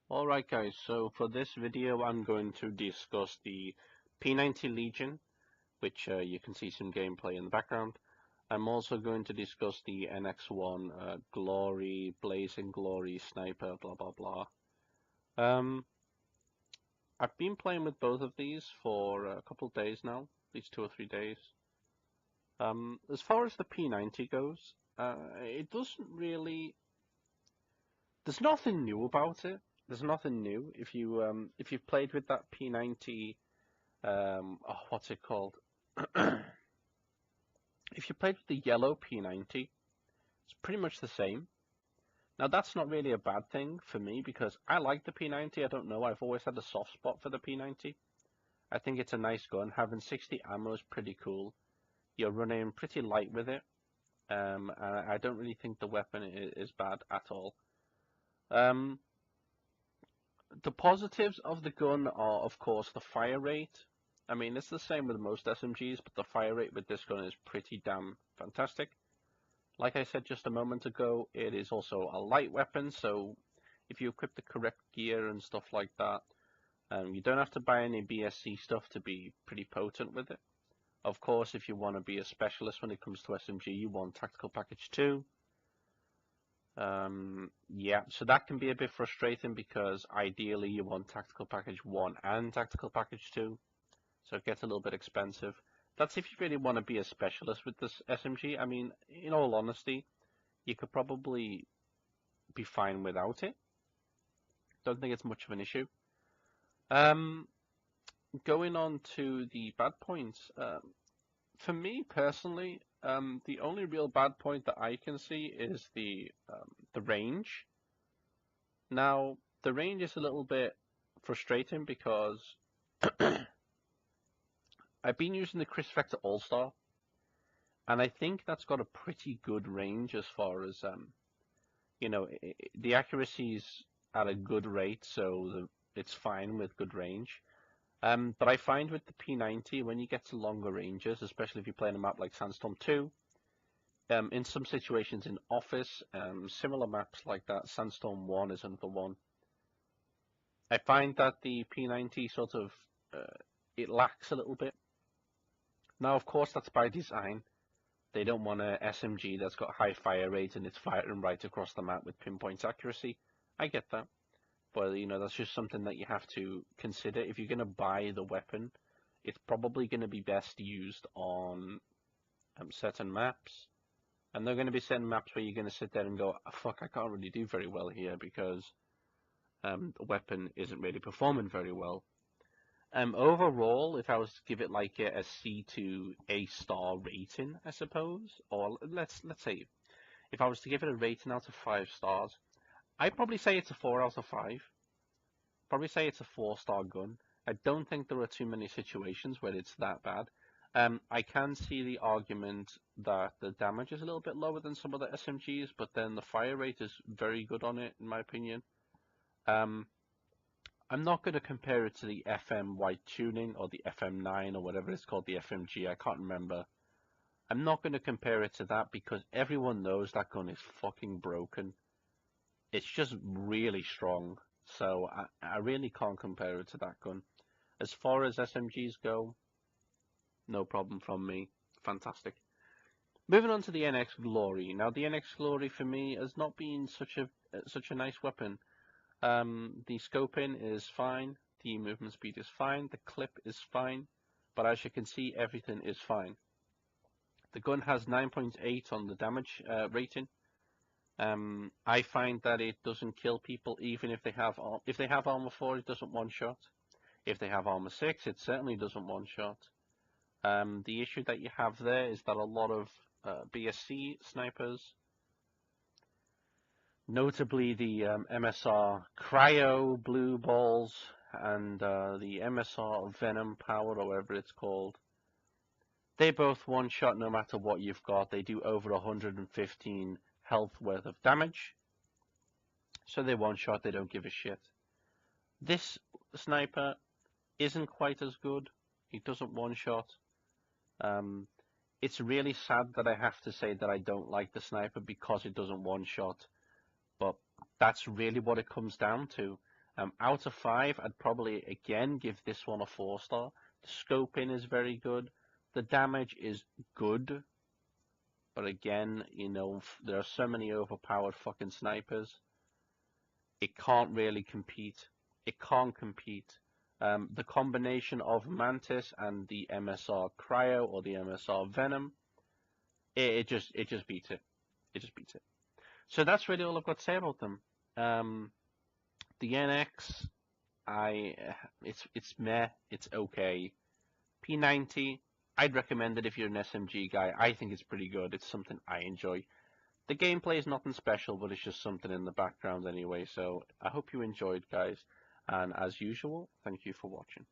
Alright guys, so for this video I'm going to discuss the P90 Legion, which you can see some gameplay in the background. I'm also going to discuss the NX1 Glory, Blazing Glory Sniper, blah blah blah. I've been playing with both of these for a couple of days now, at least 2 or 3 days. As far as the P90 goes, it doesn't really. There's nothing new about it. There's nothing new. If you've played with that P90, what's it called? If you played with the yellow P90, it's pretty much the same. Now that's not really a bad thing for me because I like the P90. I don't know. I've always had a soft spot for the P90. I think it's a nice gun. Having 60 ammo is pretty cool. You're running pretty light with it. And I don't really think the weapon is bad at all. The positives of the gun are, of course, the fire rate. I mean, it's the same with most SMGs, but the fire rate with this gun is pretty damn fantastic. Like I said just a moment ago, it is also a light weapon, so if you equip the correct gear and stuff like that, you don't have to buy any BSC stuff to be pretty potent with it. Of course, if you want to be a specialist when it comes to SMG, you want Tactical Package 2. Yeah, so that can be a bit frustrating because ideally you want Tactical Package 1 and Tactical Package 2, so it gets a little bit expensive. That's if you really want to be a specialist with this SMG. I mean, in all honesty, you could probably be fine without it. Don't think it's much of an issue. Going on to the bad points. For me personally, the only real bad point that I can see is the range. Now, the range is a little bit frustrating because I've been using the Chris Vector All-Star, and I think that's got a pretty good range as far as the accuracy's at a good rate, so it's fine with good range. But I find with the P90, when you get to longer ranges, especially if you play on a map like Sandstorm 2, in some situations in Office, similar maps like that, Sandstorm 1 is another one, I find that the P90 sort of, it lacks a little bit. Now, of course, that's by design. They don't want a SMG that's got high fire rate and it's firing right across the map with pinpoint accuracy. I get that. But, that's just something that you have to consider. If you're going to buy the weapon, it's probably going to be best used on certain maps. And they're going to be certain maps where you're going to sit there and go, oh, fuck, I can't really do very well here because the weapon isn't really performing very well. Overall, if I was to give it like a C to A star rating, I suppose, or let's say, if I was to give it a rating out of 5 stars, I'd probably say it's a 4 out of 5. Probably say it's a 4-star gun. I don't think there are too many situations where it's that bad. I can see the argument that the damage is a little bit lower than some of the SMGs, but then the fire rate is very good on it, in my opinion. I'm not going to compare it to the FM white tuning or the FM9 or whatever it's called, the FMG, I can't remember. I'm not going to compare it to that because everyone knows that gun is fucking broken. It's just really strong, so I really can't compare it to that gun. As far as SMGs go, no problem from me. Fantastic. Moving on to the NX Glory. Now, the NX Glory for me has not been such a nice weapon. The scoping is fine, the movement speed is fine, the clip is fine, but as you can see, everything is fine. The gun has 9.8 on the damage rating. I find that it doesn't kill people even if they have armor 4, it doesn't one-shot. If they have armor 6, it certainly doesn't one-shot. The issue that you have there is that a lot of BSC snipers, notably the MSR Cryo Blue Balls and the MSR Venom Power, or whatever it's called, they both one-shot no matter what you've got. They do over 115 health worth of damage. So they one-shot, they don't give a shit. This sniper isn't quite as good. It doesn't one-shot. It's really sad that I have to say that I don't like the sniper because it doesn't one-shot. But that's really what it comes down to. Out of 5, I'd probably again give this one a 4-star. The scoping is very good. The damage is good. But again, you know, there are so many overpowered fucking snipers. It can't really compete. It can't compete. The combination of Mantis and the MSR Cryo or the MSR Venom, it just beats it. It just beats it. So that's really all I've got to say about them. The NX, it's meh, it's okay. P90, I'd recommend it if you're an SMG guy. I think it's pretty good. It's something I enjoy. The gameplay is nothing special, but it's just something in the background anyway. So I hope you enjoyed, guys. And as usual, thank you for watching.